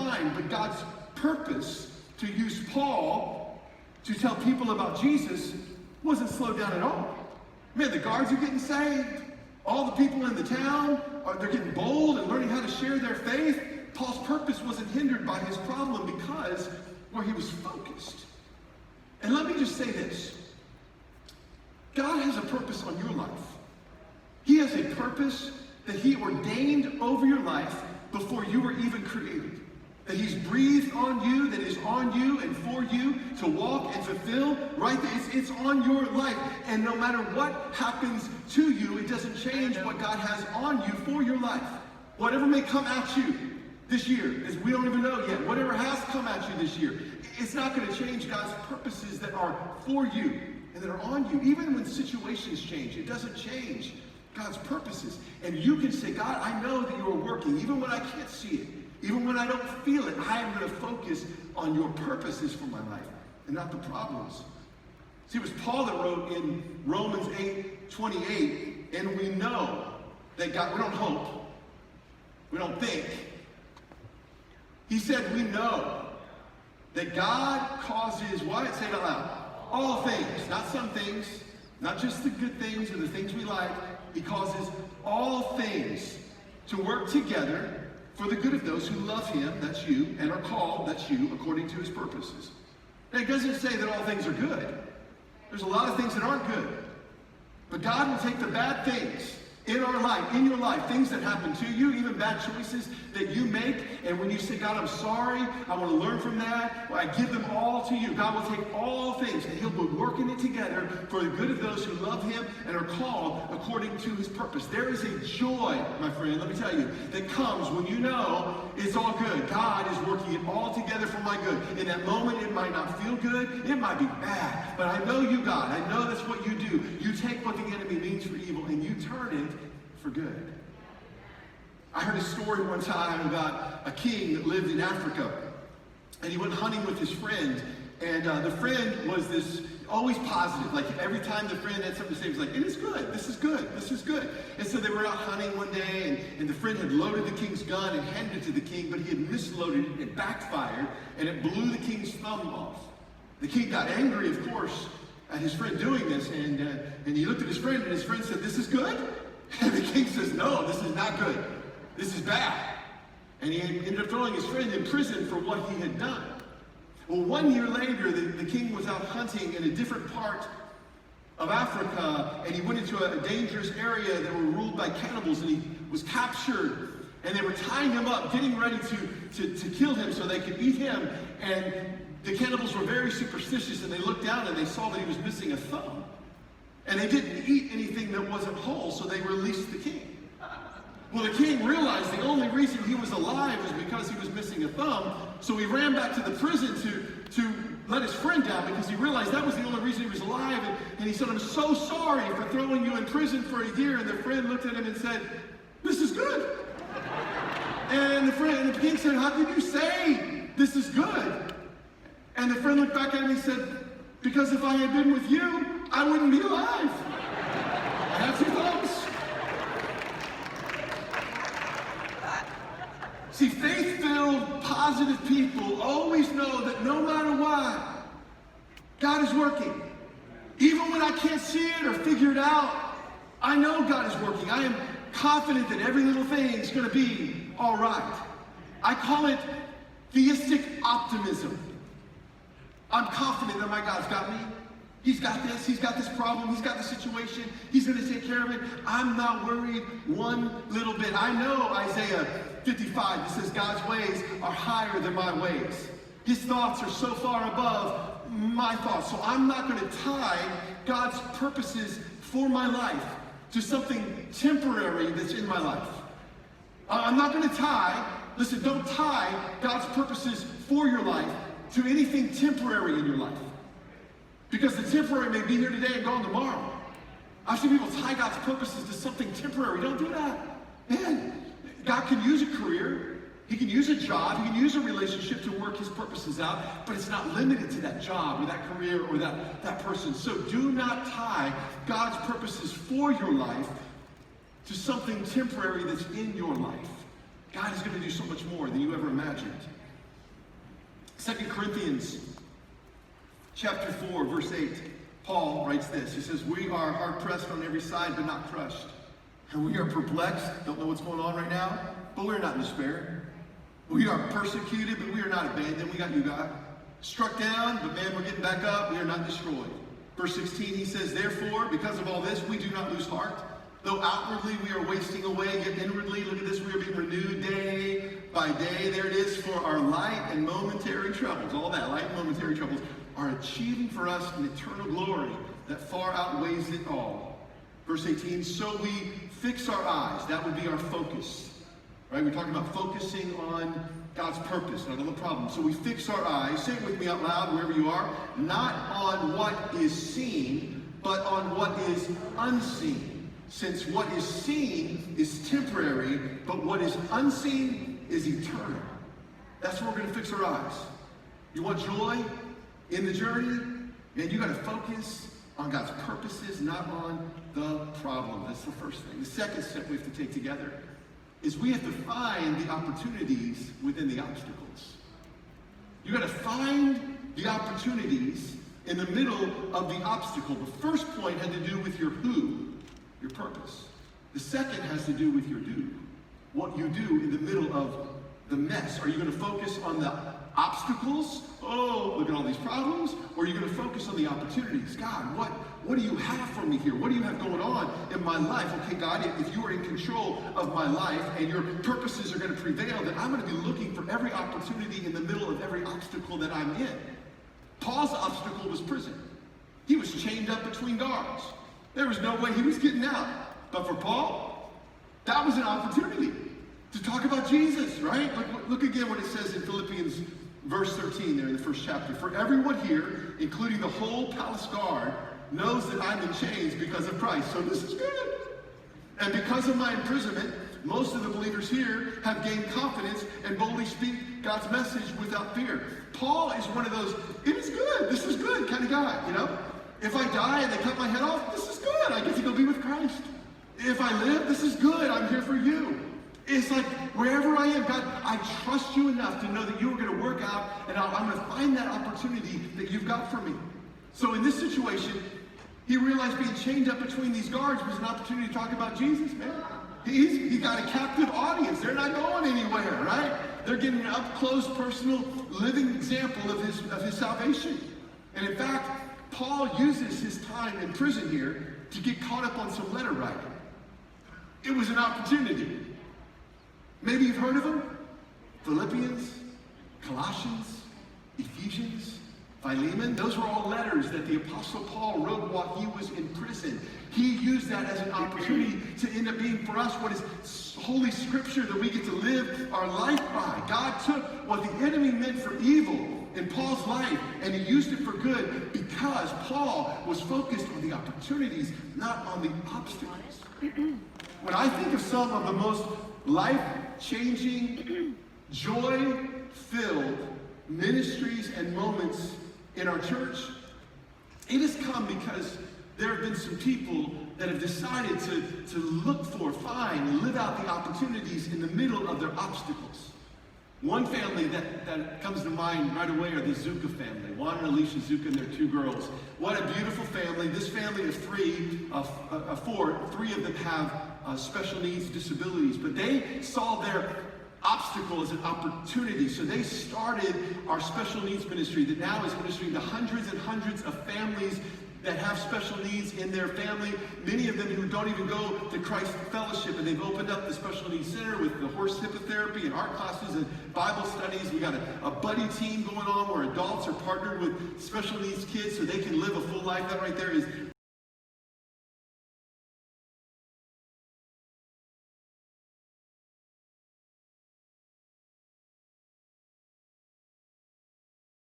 fine, but God's purpose to use Paul to tell people about Jesus wasn't slowed down at all. Man, the guards are getting saved. All the people in the town, they're getting bold and learning how to share their faith. Paul's purpose wasn't hindered by his problem because where he was focused. And let me just say this. God has a purpose on your life. He has a purpose that he ordained over your life before you were even created. That he's breathed on you, that is on you and for you to walk and fulfill, right? It's on your life. And no matter what happens to you, it doesn't change what God has on you for your life. Whatever may come at you this year, as we don't even know yet, whatever has come at you this year, it's not going to change God's purposes that are for you and that are on you. Even when situations change, it doesn't change God's purposes. And you can say, God, I know that you are working, even when I can't see it. Even when I don't feel it, I am going to focus on your purposes for my life and not the problems. See, it was Paul that wrote in Romans 8:28, and we know that God, we don't hope, we don't think. He said we know that God causes, what? Say it out loud. All things, not some things, not just the good things or the things we like. He causes all things to work together for the good of those who love him, that's you, and are called, that's you, according to his purposes. Now, it doesn't say that all things are good. There's a lot of things that aren't good. But God will take the bad things in our life, in your life, things that happen to you, even bad choices that you make, and when you say, God, I'm sorry, I want to learn from that, well, I give them all to you. God will take all things, and he'll be working it together for the good of those who love him and are called according to his purpose. There is a joy, my friend, let me tell you, that comes when you know it's all good. God is working it all together for my good. In that moment, it might not feel good, it might be bad, but I know you, God. I know that's what you do. You take what the enemy means for evil, and you turn it for good. I heard a story one time about a king that lived in Africa, and he went hunting with his friend, and the friend was this always positive. Like every time the friend had something to say, he was like, it is good, this is good, this is good. And so they were out hunting one day, and the friend had loaded the king's gun and handed it to the king, but he had misloaded it, it backfired, and it blew the king's thumb off. The king got angry, of course, at his friend doing this, and he looked at his friend, and his friend said, this is good? And the king says, no, this is not good. This is bad. And he ended up throwing his friend in prison for what he had done. Well, 1 year later, the king was out hunting in a different part of Africa, and he went into a dangerous area that were ruled by cannibals, and he was captured. And they were tying him up, getting ready to kill him so they could eat him. And the cannibals were very superstitious, and they looked down and they saw that he was missing a thumb. And they didn't eat anything that wasn't whole, so they released the king. Well, the king realized the only reason he was alive was because he was missing a thumb, so he ran back to the prison to let his friend down because he realized that was the only reason he was alive. And he said, I'm so sorry for throwing you in prison for a year. And the friend looked at him and said, this is good. And the king said, how could you say this is good? And the friend looked back at him and he said, because if I had been with you, I wouldn't be alive. I have two thumbs. See, faith-filled, positive people always know that no matter what, God is working. Even when I can't see it or figure it out, I know God is working. I am confident that every little thing is going to be all right. I call it theistic optimism. I'm confident that my God's got me. He's got this problem, he's got the situation, he's going to take care of it. I'm not worried one little bit. I know Isaiah 55, that says God's ways are higher than my ways. His thoughts are so far above my thoughts. So I'm not going to tie God's purposes for my life to something temporary that's in my life. I'm not going to listen, don't tie God's purposes for your life to anything temporary in your life. Because the temporary may be here today and gone tomorrow. I've seen people tie God's purposes to something temporary. Don't do that. Man, God can use a career. He can use a job. He can use a relationship to work his purposes out. But it's not limited to that job or that career or that person. So do not tie God's purposes for your life to something temporary that's in your life. God is going to do so much more than you ever imagined. 2 Corinthians chapter 4, verse 8, Paul writes this. He says, we are hard-pressed on every side, but not crushed. And we are perplexed, don't know what's going on right now, but we're not in despair. We are persecuted, but we are not abandoned. We got you, God. Struck down, but man, we're getting back up. We are not destroyed. Verse 16, he says, therefore, because of all this, we do not lose heart. Though outwardly we are wasting away, yet inwardly, look at this, we are being renewed day by day. There it is, for our light and momentary troubles, all that, light and momentary troubles, are achieving for us an eternal glory that far outweighs it all. Verse 18, so we fix our eyes. That would be our focus. Right? We're talking about focusing on God's purpose, not on the problem. So we fix our eyes, say it with me out loud, wherever you are, not on what is seen, but on what is unseen. Since what is seen is temporary, but what is unseen is eternal. That's where we're going to fix our eyes. You want joy in the journey? Man, you got to focus on God's purposes, not on the problem. That's the first thing. The second step we have to take together is we have to find the opportunities within the obstacles. You got to find the opportunities in the middle of the obstacle. The first point had to do with your who, your purpose. The second has to do with your do, what you do in the middle of the mess. Are you going to focus on the obstacles? Oh, look at all these problems. Or are you going to focus on the opportunities? God, what do you have for me here? What do you have going on in my life? Okay, God, if you are in control of my life and your purposes are going to prevail, then I'm going to be looking for every opportunity in the middle of every obstacle that I'm in. Paul's obstacle was prison. He was chained up between guards. There was no way he was getting out. But for Paul, that was an opportunity to talk about Jesus, right? Look again what it says in Philippians verse 13 there in the first chapter. For everyone here, including the whole palace guard, knows that I'm in chains because of Christ. So this is good. And because of my imprisonment, most of the believers here have gained confidence and boldly speak God's message without fear. Paul is one of those, it is good, this is good kind of guy, you know? If I die and they cut my head off, this is good. I get to go be with Christ. If I live, this is good. I'm here for you. It's like wherever I am, God, I trust you enough to know that you are going to work out and I'm going to find that opportunity that you've got for me. So in this situation, he realized being chained up between these guards was an opportunity to talk about Jesus, man. He got a captive audience. They're not going anywhere, right? They're getting an up-close, personal, living example of his salvation. And in fact, Paul uses his time in prison here to get caught up on some letter writing. It was an opportunity. Maybe you've heard of them. Philippians, Colossians, Ephesians, Philemon. Those were all letters that the Apostle Paul wrote while he was in prison. He used that as an opportunity to end up being for us what is Holy Scripture that we get to live our life by. God took what the enemy meant for evil in Paul's life, and he used it for good because Paul was focused on the opportunities, not on the obstacles. When I think of some of the most life-changing, joy-filled ministries and moments in our church, it has come because there have been some people that have decided to look for, find, and live out the opportunities in the middle of their obstacles. One family that comes to mind right away are the Zuka family. Juan and Alicia Zuka and their two girls. What a beautiful family. This family of four, three of them have special needs, disabilities, but they saw their obstacle as an opportunity. So they started our special needs ministry that now is ministering to hundreds and hundreds of families that have special needs in their family, many of them who don't even go to Christ Fellowship, and they've opened up the Special Needs Center with the horse hippotherapy and art classes and Bible studies. We got a buddy team going on where adults are partnered with special needs kids so they can live a full life. That right there is